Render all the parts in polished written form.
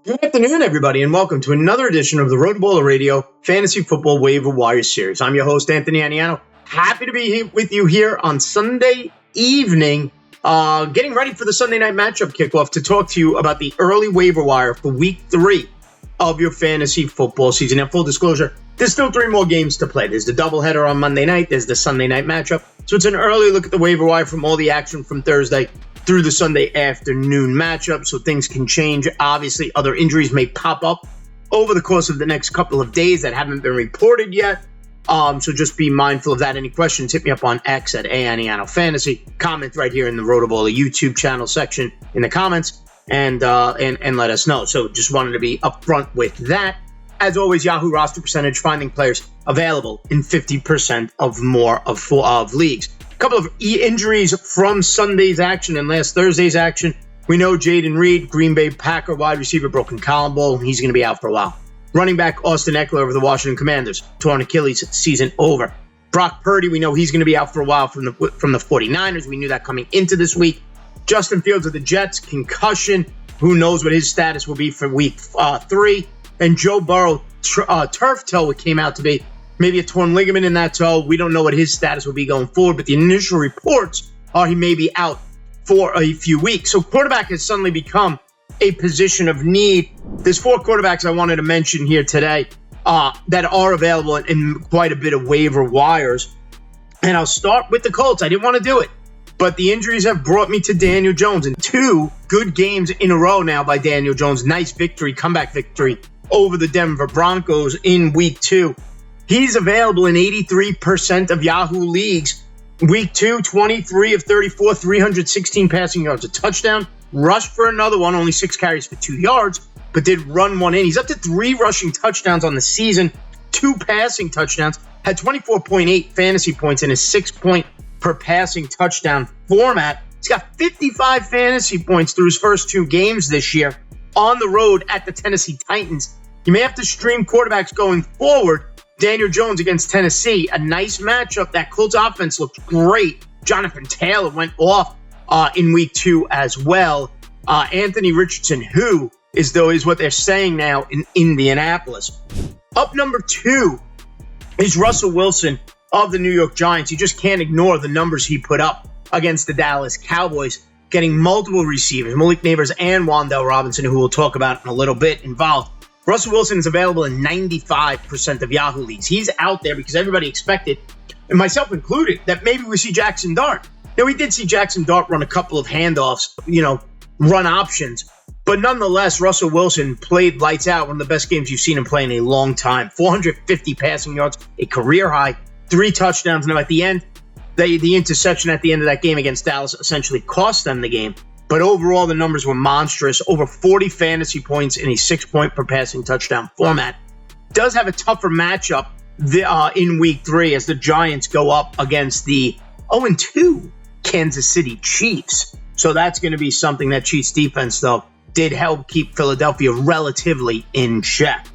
Good afternoon, everybody, and welcome to another edition of the RotoBaller Radio Fantasy Football Waiver Wire Series. I'm your host, Anthony Aniano. Happy to be here with you here on Sunday evening, getting ready for the Sunday night matchup kickoff to talk to you about the early waiver wire for Week 3 of your fantasy football season. And full disclosure, there's still 3 more games to play. There's the doubleheader on Monday night. There's the Sunday night matchup. So it's an early look at the waiver wire from all the action from Thursday through the Sunday afternoon matchup, so things can change. Obviously, other injuries may pop up over the course of the next couple of days that haven't been reported yet. So just be mindful of that. Any questions, hit me up on X at @ANianoFantasy. Comment right here in the RotoBaller YouTube channel section in the comments and let us know. So just wanted to be upfront with that. As always, Yahoo roster percentage, finding players available in 50% of more of leagues. Couple of injuries from Sunday's action and last Thursday's action. We know Jaden Reed, Green Bay Packer wide receiver, broken collarbone. He's going to be out for a while. Running back Austin Eckler of the Washington Commanders, torn Achilles, season over. Brock Purdy, we know he's going to be out for a while from the 49ers. We knew that coming into this week. Justin Fields of the Jets, concussion. Who knows what his status will be for Week 3. And Joe Burrow, turf toe, it came out to be. Maybe a torn ligament in that toe. We don't know what his status will be going forward, but the initial reports are he may be out for a few weeks. So quarterback has suddenly become a position of need. There's 4 quarterbacks I wanted to mention here today that are available in quite a bit of waiver wires. And I'll start with the Colts. I didn't want to do it, but the injuries have brought me to Daniel Jones. And 2 good games in a row now by Daniel Jones. Nice victory, comeback victory over the Denver Broncos in Week 2. He's available in 83% of Yahoo leagues. Week 2, 23 of 34, 316 passing yards, a touchdown. Rushed for another one, only 6 carries for 2 yards, but did run one in. He's up to 3 rushing touchdowns on the season, 2 passing touchdowns, had 24.8 fantasy points in his 6-point per passing touchdown format. He's got 55 fantasy points through his first 2 games this year on the road at the Tennessee Titans. You may have to stream quarterbacks going forward. Daniel Jones against Tennessee, a nice matchup. That Colts offense looked great. Jonathan Taylor went off in Week 2 as well. Anthony Richardson, who is what they're saying now in Indianapolis. Up number 2 is Russell Wilson of the New York Giants. You just can't ignore the numbers he put up against the Dallas Cowboys, getting multiple receivers, Malik Neighbors and Wan'Dale Robinson, who we'll talk about in a little bit, involved. Russell Wilson is available in 95% of Yahoo leagues. He's out there because everybody expected, and myself included, that maybe we see Jackson Dart. Now, we did see Jackson Dart run a couple of handoffs, run options. But nonetheless, Russell Wilson played lights out, one of the best games you've seen him play in a long time. 450 passing yards, a career high, 3 touchdowns. Now, at the end, the interception at the end of that game against Dallas essentially cost them the game. But overall, the numbers were monstrous. Over 40 fantasy points in a 6-point per passing touchdown format. Does have a tougher matchup in Week 3 as the Giants go up against the 0-2 Kansas City Chiefs. So that's going to be something. That Chiefs defense, though, did help keep Philadelphia relatively in check.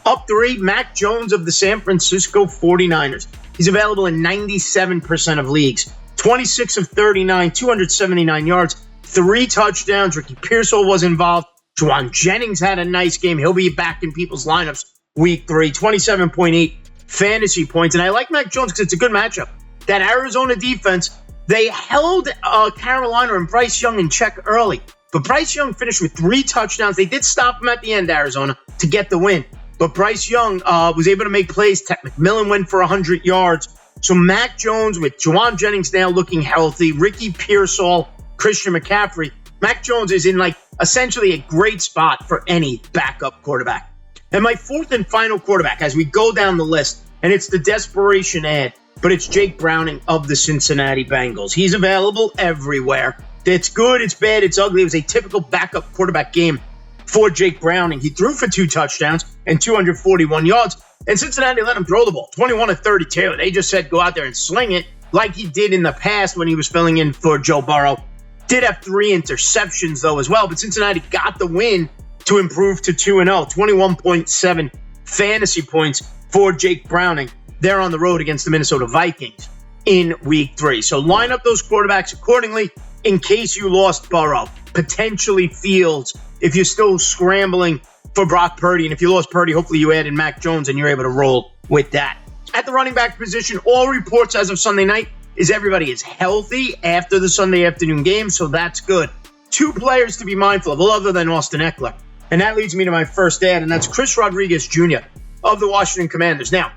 Up 3, Mac Jones of the San Francisco 49ers. He's available in 97% of leagues. 26 of 39, 279 yards. 3 touchdowns. Ricky Pearsall was involved. Juwan Jennings had a nice game. He'll be back in people's lineups Week 3. 27.8 fantasy points. And I like Mac Jones because it's a good matchup. That Arizona defense, they held Carolina and Bryce Young in check early. But Bryce Young finished with 3 touchdowns. They did stop him at the end, Arizona, to get the win. But Bryce Young was able to make plays. Ted McMillan went for 100 yards. So Mac Jones with Juwan Jennings now looking healthy. Ricky Pearsall, Christian McCaffrey. Mac Jones is in essentially a great spot for any backup quarterback. And my 4th and final quarterback as we go down the list, and it's the desperation ad, but it's Jake Browning of the Cincinnati Bengals. He's available everywhere. It's good, it's bad, it's ugly. It was a typical backup quarterback game for Jake Browning. He threw for 2 touchdowns and 241 yards, and Cincinnati let him throw the ball, 21 of 32. They just said go out there and sling it like he did in the past when he was filling in for Joe Burrow. Did have 3 interceptions, though, as well. But Cincinnati got the win to improve to 2-0. 21.7 fantasy points for Jake Browning. They're on the road against the Minnesota Vikings in Week 3. So line up those quarterbacks accordingly in case you lost Burrow. Potentially Fields if you're still scrambling for Brock Purdy. And if you lost Purdy, hopefully you added Mac Jones and you're able to roll with that. At the running back position, all reports as of Sunday night is everybody is healthy after the Sunday afternoon game, so that's good. 2 players to be mindful of, other than Austin Eckler. And that leads me to my first ad, and that's Chris Rodriguez Jr. of the Washington Commanders. Now,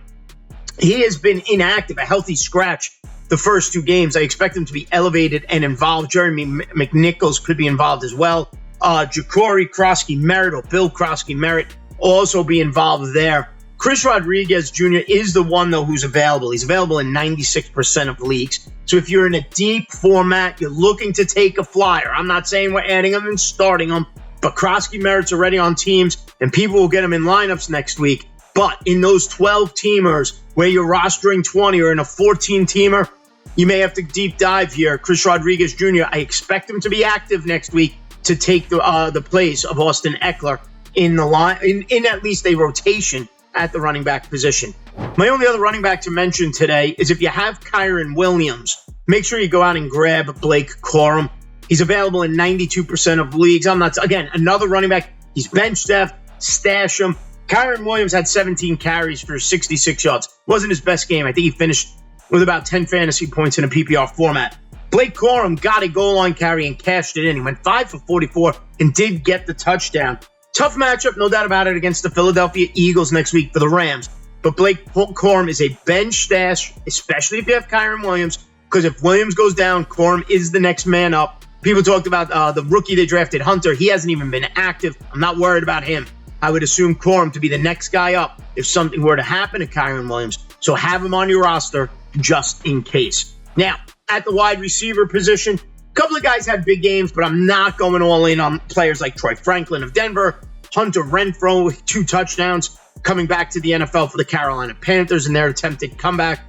he has been inactive, a healthy scratch the first 2 games. I expect him to be elevated and involved. Jeremy McNichols could be involved as well. Ja'Cory Krosky-Merritt, or Bill Krosky-Merritt, also be involved there. Chris Rodriguez Jr. is the one, though, who's available. He's available in 96% of leagues. So if you're in a deep format, you're looking to take a flyer. I'm not saying we're adding him and starting him, but Krosky-Merritt's already on teams, and people will get him in lineups next week. But in those 12-teamers where you're rostering 20 or in a 14-teamer, you may have to deep dive here. Chris Rodriguez Jr., I expect him to be active next week to take the place of Austin Eckler in the line, in at least a rotation at the running back position. My only other running back to mention today is if you have Kyren Williams, make sure you go out and grab Blake Corum. He's available in 92% of leagues. Another running back. He's bench depth, stash him. Kyren Williams had 17 carries for 66 yards. Wasn't his best game. I think he finished with about 10 fantasy points in a PPR format. Blake Corum got a goal line carry and cashed it in. He went 5 for 44 and did get the touchdown. Tough matchup, no doubt about it, against the Philadelphia Eagles next week for the Rams. But Blake Corum is a bench stash, especially if you have Kyren Williams, because if Williams goes down, Corum is the next man up. People talked about the rookie they drafted, Hunter. He hasn't even been active. I'm not worried about him. I would assume Corum to be the next guy up if something were to happen to Kyren Williams. So have him on your roster just in case. Now, at the wide receiver position, a couple of guys had big games, but I'm not going all in on players like Troy Franklin of Denver, Hunter Renfrow with 2 touchdowns, coming back to the NFL for the Carolina Panthers in their attempted comeback.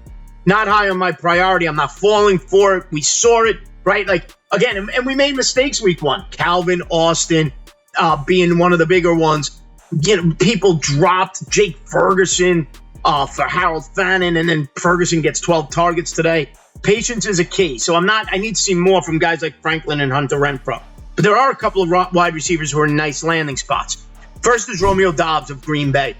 Not high on my priority. I'm not falling for it. We saw it, right? Again, and we made mistakes week 1. Calvin Austin being one of the bigger ones. People dropped Jake Ferguson for Harold Fannin, and then Ferguson gets 12 targets today. Patience is a key. So I need to see more from guys like Franklin and Hunter Renfrow. But there are a couple of wide receivers who are in nice landing spots. First is Romeo Doubs of Green Bay,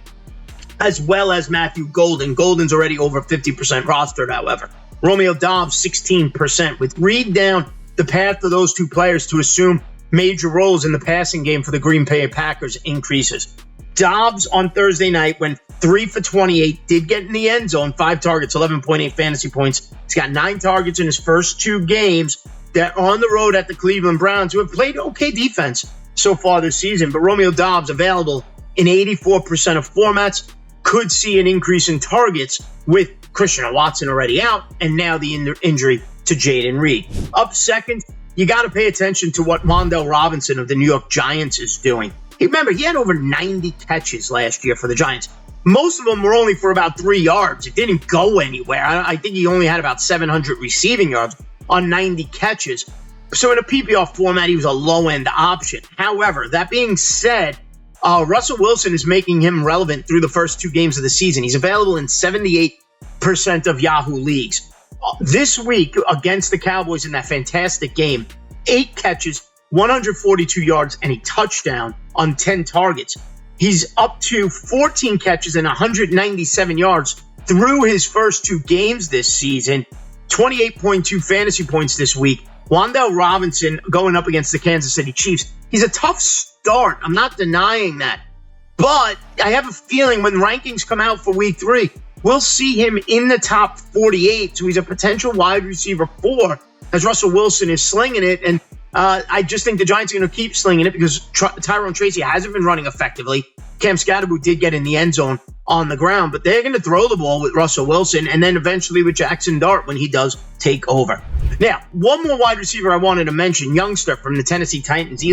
as well as Matthew Golden. Golden's already over 50% rostered, however. Romeo Doubs, 16%. With Reed down, the path for those 2 players to assume major roles in the passing game for the Green Bay Packers increases. Doubs on Thursday night went 3 for 28, did get in the end zone, 5 targets, 11.8 fantasy points. He's got 9 targets in his first 2 games. They're on the road at the Cleveland Browns, who have played okay defense so far this season. But Romeo Doubs, available in 84% of formats, could see an increase in targets with Christian Watson already out, and now the injury to Jaden Reed. Up second, you got to pay attention to what Wan'Dale Robinson of the New York Giants is doing. Remember, he had over 90 catches last year for the Giants. Most of them were only for about 3 yards. It didn't go anywhere. I think he only had about 700 receiving yards on 90 catches. So in a PPR format, he was a low-end option. However, that being said, Russell Wilson is making him relevant through the first 2 games of the season. He's available in 78% of Yahoo leagues. This week against the Cowboys in that fantastic game, 8 catches, 142 yards, and a touchdown on 10 targets. He's up to 14 catches and 197 yards through his first 2 games this season. 28.2 fantasy points this week. Wan'Dale Robinson going up against the Kansas City Chiefs. He's a tough start. I'm not denying that. But I have a feeling when rankings come out for week 3, we'll see him in the top 48. So he's a potential wide receiver 4 as Russell Wilson is slinging it. And I just think the Giants are going to keep slinging it because Tyrone Tracy hasn't been running effectively. Cam Scatterboot did get in the end zone on the ground, but they're going to throw the ball with Russell Wilson and then eventually with Jackson Dart when he does take over. Now, one more wide receiver I wanted to mention, youngster from the Tennessee Titans,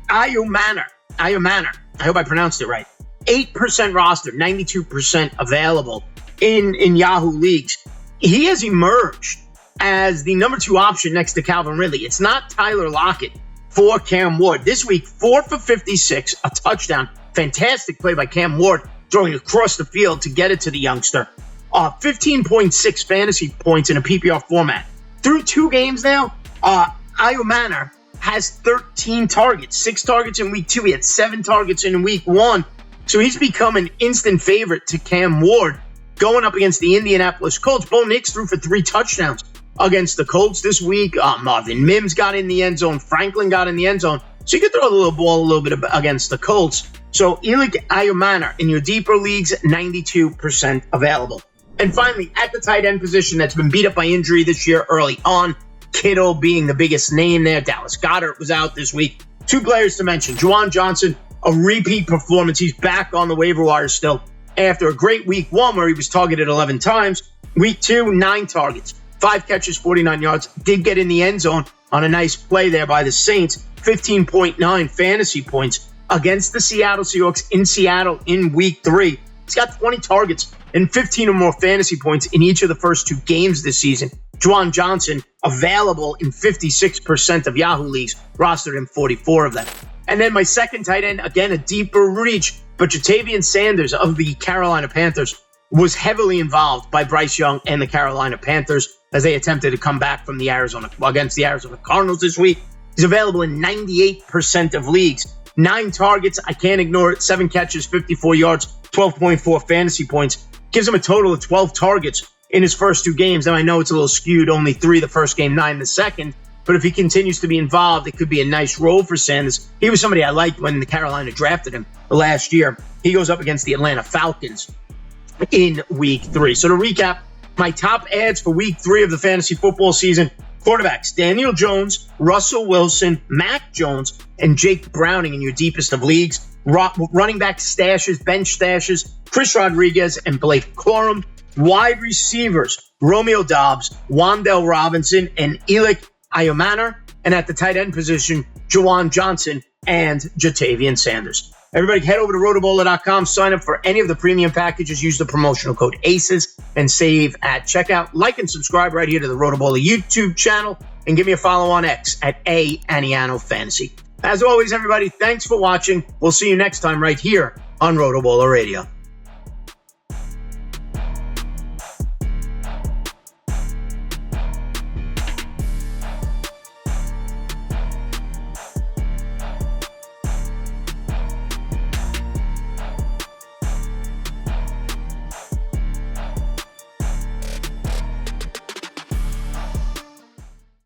Ayumanner. I hope I pronounced it right. 8% roster, 92% available in Yahoo leagues. He has emerged as the number 2 option next to Calvin Ridley. It's not Tyler Lockett for Cam Ward. This week, 4 for 56, a touchdown. Fantastic play by Cam Ward, throwing across the field to get it to the youngster. 15.6 fantasy points in a PPR format. Through 2 games now, Ayumanner has 13 targets, 6 targets in week 2. He had 7 targets in week 1. So he's become an instant favorite to Cam Ward going up against the Indianapolis Colts. Bo Nix threw for 3 touchdowns against the Colts this week. Marvin Mims got in the end zone. Franklin got in the end zone. So you can throw the little ball a little bit against the Colts. So Elic Ayumana in your deeper leagues, 92% available. And finally, at the tight end position that's been beat up by injury this year early on, Kittle being the biggest name there. Dallas Goedert was out this week. 2 players to mention. Juwan Johnson, a repeat performance. He's back on the waiver wire still after a great week 1 where he was targeted 11 times. Week 2, 9 targets, 5 catches, 49 yards. Did get in the end zone on a nice play there by the Saints. 15.9 fantasy points against the Seattle Seahawks in Seattle in week 3. He's got 20 targets and 15 or more fantasy points in each of the first 2 games this season. Juwan Johnson available in 56% of Yahoo leagues, rostered in 44 of them. And then my second tight end, again, a deeper reach, but Ja'Tavion Sanders of the Carolina Panthers was heavily involved by Bryce Young and the Carolina Panthers as they attempted to come back from against the Arizona Cardinals this week. He's available in 98% of leagues. 9 targets, I can't ignore it. 7 catches, 54 yards, 12.4 fantasy points. Gives him a total of 12 targets in his first 2 games. Now, I know it's a little skewed, only 3 the first game, 9 the second. But if he continues to be involved, it could be a nice role for Sanders. He was somebody I liked when the Carolina drafted him last year. He goes up against the Atlanta Falcons in week 3. So to recap, my top ads for week 3 of the fantasy football season: quarterbacks Daniel Jones, Russell Wilson, Mac Jones, and Jake Browning in your deepest of leagues. Running back stashes, bench stashes, Chris Rodriguez and Blake Corum. Wide receivers, Romeo Doubs, Wan'Dale Robinson, and Elic Ayumana. And at the tight end position, Juwan Johnson and Ja'Tavion Sanders. Everybody head over to RotoBaller.com, sign up for any of the premium packages, use the promotional code ACES, and save at checkout. Like and subscribe right here to the RotoBaller YouTube channel, and give me a follow on X at @Aniano Fantasy. As always, everybody, thanks for watching. We'll see you next time right here on RotoBaller Radio.